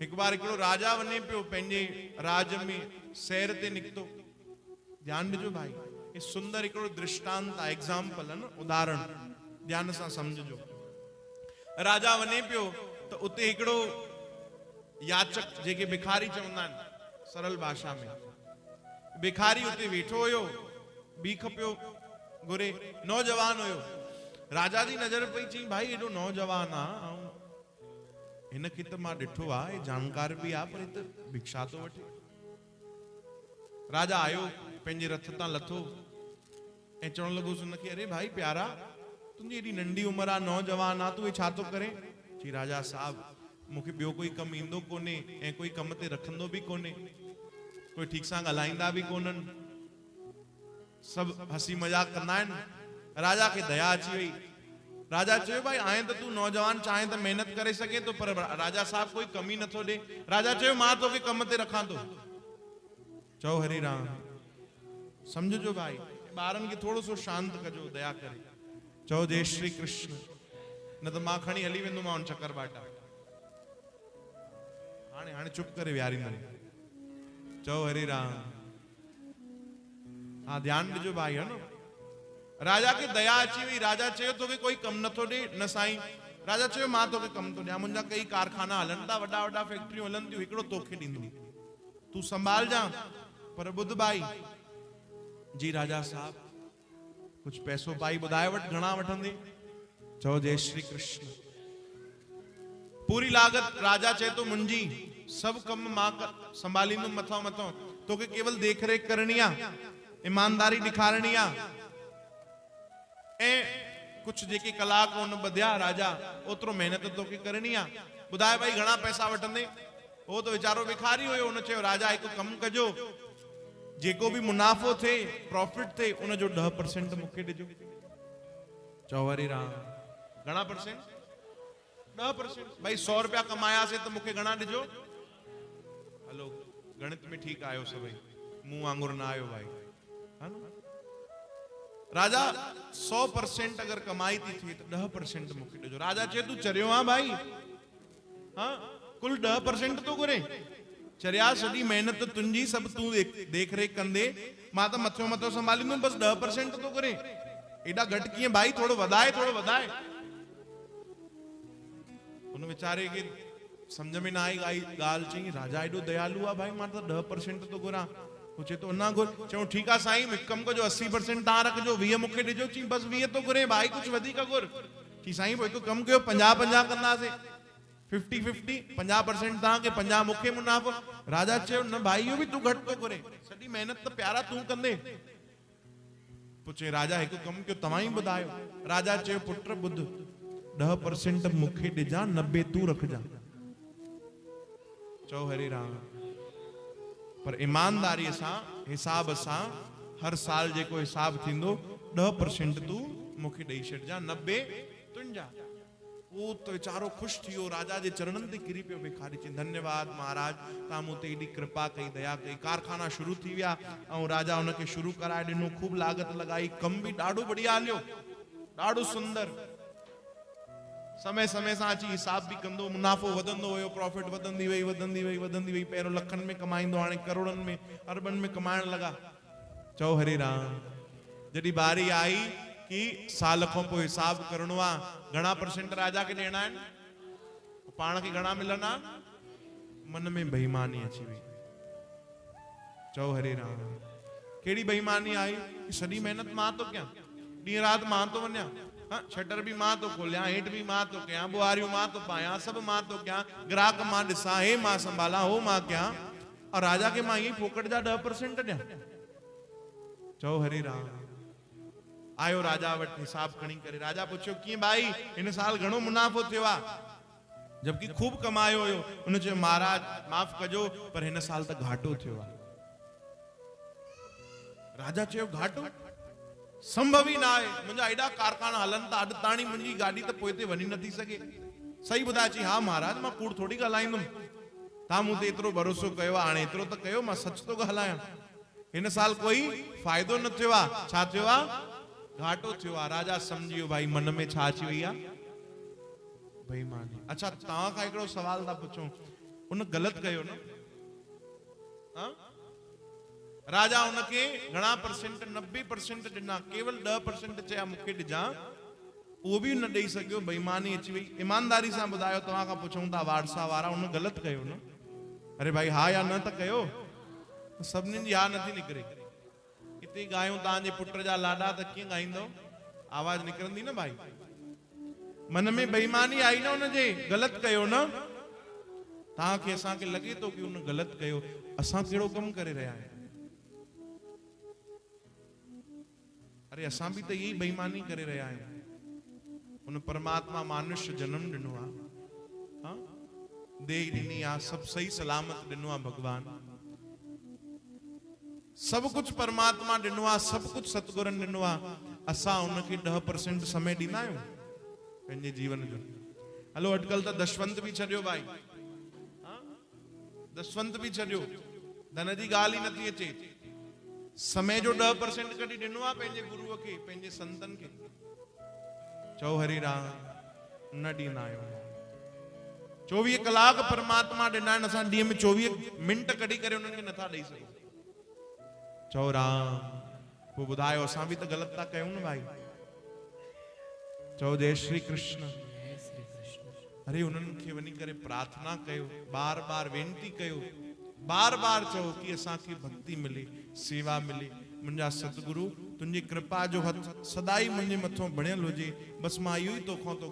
एक बार एकड़ो राजा वने पियो पंहिंजे राज में सैर ते निकतो। ध्यान ॾिजो भाई, ये सुंदर एकड़ो दृष्टांत आहे, एग्जाम्पल है न, उदाहरण ध्यान सां समझजो। राजा वने पियो तो उते एकड़ो याचक जेके भिखारी चवंदा आहिनि सरल भाषा में, भिखारी उते वेठो हुयो, भीख पियो घुरे, नौजवान हुयो। राजा जी नजर पई, चई भाई एडो नौजवान आ, हिनखे त मां ॾिठो आहे, ये जानकार भी आ, पर इत भिक्षा तो वठे। राजा आयो, पंहिंजे रथ तां लथो ऐं चवण लॻोसि हुनखे, अरे भाई प्यारा, तुंहिंजी एॾी नंढी उमिरि आहे, नौजवान आहे, तूं हे छा थो करे? चई राजा साहब, मूंखे ॿियो कोई कमु ईंदो कोन्हे ऐं कोई कम ते रखंदो बि कोन्हे, कोई ठीक सां ॻाल्हाईंदा बि कोन्हनि, सभु हंसी मजाक कंदा आहिनि। राजा खे दया अची वई। राजा चयो भाई आए तो तू नौजवान, चाहे तो मेहनत करे सके तो, पर राजा साहब कोई कमी नथो ॾे। राजा चयो मां तोखे कम ते रखां थो। चओ हरि राम। समझो भाई, ॿारनि खे थोड़ो सो शांत कजो दया करे। चओ जय श्री कृष्ण, न तो मां खणी हली वेंदोमांव चक्कर बाटा। हाणे हाणे चुप करे विहारींदुमि। चओ हरि राम। हाँ ध्यान ॾिजो भाई, है न। राजा के दया अची वई। राजा चयो तोखे कोई कम नथो ॾे? न साईं। राजा चयो मां तोखे कम थो ॾियां, मुंहिंजा कई कारखाना हलन था, वॾा वॾा फैक्ट्रियूं हलन थियूं, हिकिड़ो तोखे ॾींदुमि, तू संभाल जा। पर ॿुध भाई जी राजा साहब, कुछ पैसो पाई ॿुधाए वठ, घणा वठंदे? चओ जय श्री कृष्ण। पूरी लागत राजा चए तो मुंहिंजी, सब कम मां संभालींदुमि मथां मथां, तोखे केवल देख रेख करणी आहे, ईमानदारी ॾेखारणी आहे, ऐं कुछ जेके कलाक उन बधिया राजा, ओतिरो मेहनत तोखे करणी आहे। ॿुधाए भाई घणा पैसा वठंदे? वो तो वीचारो भिखारी हुयो। उन चयो राजा हिकु कम कजो, जेको भी मुनाफ़ो थे, प्रॉफिट थे, उन जो 10% मूंखे ॾिजो। चओ हरि राम। घणा परसेंट? 10%। भाई 100 रुपया कमायासीं तो मूंखे घणा ॾिजो? हलो गणित में ठीक आयो सभई, मुंह वांगुर ना आयो भाई, है ना। राजा 100% अगर कमाई थी थी तो 10% मूंखे ॾिजो। राजा चए तू चरियो आ भाई? हाँ कुल 10% तो घुरे? चरिया सॼी मेहनत तुंहिंजी, सब तू देख रेख कंदे, मां तो मथो मथो संभालींदुमि, बस 10% तो घुरे? एॾा घटि कीअं भाई? थोड़ो वधाए, थोड़ो वधाए। उन वीचारे खे समझ में ना आई ॻाल्हि। चई राजा एॾो दयालु आहे भाई, मां तो 10% तो घुरां। पूछे तो ना घुर। चऊं ठीक है साईं, हिकु कम कजो, 80% तव्हां रखजो, 20 मूंखे ॾिजो। चई बस 20 तो घुरे भाई, कुछ वधीक घुर। चई साईं पोइ हिकु कम कयो, 50-50 कंदासीं, 50-50, 50% तव्हांखे, 50 मूंखे मुनाफ़ो। राजा चयो न भाई, इहो बि तूं घटि तो घुरे, सॼी मेहनत त प्यारा तूं कंदे। पुछे राजा हिकु कम कयो, तव्हां ई ॿुधायो। राजा चयो पुट ॿुध, 10% मूंखे ॾिजां, 90 तूं रखजां। चओ हरि राम। पर ईमानदारी सां, हिसाब सां, हर साल जेको हिसाब थींदो, 10% तू मूंखे ॾेई छॾजां, 90 तुंहिंजा। वो तो वीचारो ख़ुशि थी वियो, राजा जे चरणनि ते किरी पियो भिखारी। चई धन्यवाद महाराज, तव्हां मूं ते एॾी कृपा कई, दया कई। कारखाना शुरू थी विया ऐं राजा हुनखे शुरू कराए ॾिनो, खूब लागत लॻाई, कम बि ॾाढो बढ़िया हलियो, ॾाढो सुंदर। समय समय सां अची हिसाब भी कंदो, मुनाफ़ो वधंदो हुयो, प्रॉफिट वधंदी वई वधंदी वई वधंदी वई। पहिरियों लखनि में कमाईंदो, हाणे करोड़नि में, अरबनि में कमाइण लॻा। चओ हरि राम। जॾहिं बारी आई कि साल खां पोइ हिसाब करणो आहे, घणा % राजा खे ॾियणा आहिनि, पाण खे घणा मिलंदा? मन में बेईमानी अची वई। चओ हरि राम। कहिड़ी बेईमानी आई? सॼी मेहनत मां तो कयां, ॾींहुं राति मां तो वञा, हाँ शटर भी मां तो खोलियां, हेठ भी मां तो कयां, बुआरियूं मां तो पायां, सब मां तो कयां, ग्राहक मां ॾिसां, हे मां संभालां, हो मां कयां, और राजा के मां ये फोकट जा 10% ॾियां। चओ हरि राम। आयो राजा वटि हिसाब खणी करे। राजा पुछियो कीअं भाई, हिन साल घणो मुनाफ़ो थियो आहे? जबकि खूब कमायो हुयो। उन चयो महाराज माफ़ कजो, पर हिन साल त घाटो थियो आहे। राजा चयो घाटो? संभव ही ना है, मुंहिंजा एॾा कारखाना हलन था, अॼु ताणी मुंहिंजी गाॾी त पोइ ते वञी नथी सघे। सही ॿुधाए? चई हा महाराज, मां कूड़ थोड़ी ॻाल्हाईंदुमि, तव्हां मूं ते एतिरो भरोसो कयो आहे, हाणे एतिरो त कयो, मां सच थो ॻाल्हायां। हिन साल कोई फ़ाइदो न थियो आहे। छा थियो आहे? घाटो थियो आहे। राजा समझी वियो भाई मन में छा अची वई आहे? बेईमानी। अच्छा तव्हां खां हिकिड़ो सवाल था पुछूं, उन गलत कयो न। हाँ? राजा उनके घणा परसेंट 90% ॾिना, केवल 10% चया मूंखे ॾिजां, उहो बि न ॾेई सघियो, बेईमानी अची वई। ईमानदारी सां ॿुधायो, तव्हां खां पुछूं था वारसा वारा, उन गलत कयो न। अरे भाई हा या न त कयो, सभिनीनि जी हा नथी निकिरे। हिते ॻायूं तव्हांजे पुट जा लाॾा त कीअं ॻाईंदो, आवाज़ निकिरंदी न भाई। मन में बेईमानी आई न उनजे, गलत कयो न। तव्हांखे असांखे लॻे थो कि उन गलत कयो, असां कहिड़ो कमु करे रहिया आहियूं? अरे असां बि त यही बेईमानी करे रहिया आहियूं। उन परमात्मा मानुष्य जन्म ॾिनो आहे, हाँ? देह ॾिनी आहे, सभु सही सलामत ॾिनो आहे भगवान। सब कुछ परमात्मा ॾिनो आहे, सब कुछ सतगुरनि ॾिनो आहे। असां उनखे 10% समय ॾींदा आहियूं पंहिंजे जीवन जो। हलो अॼुकल्ह त दशवंत बि छॾियो भाई, हाँ? दशवंत बि छॾियो, धन जी ॻाल्हि ई नथी अचे। समय जो 10% कॾहिं ॾिनो आहे पंहिंजे गुरुअ खे, पंहिंजे संतनि खे? चओ हरि राम, न ॾींदा आहियूं। 24 कलाक परमात्मा ॾिना आहिनि, असां ॾींहं में 24 मिंट कढी करे उन्हनि खे नथा ॾेई सघूं। चओ राम, पोइ ॿुधायो असां बि त ग़लति था कयूं न भाई। चओ जय श्री कृष्ण। अरे उन्हनि खे वञी करे प्रार्थना कयो, बार बार वेनती कयो, बार बार चओ कि असांखे भक्ति मिले, सेवा मिले। मुंहिंजा सतगुरु तुंहिंजी कृपा जो हथ सदाई मुंहिंजे मथां बणियल हुजे, बस मां इहो ई तोखां थो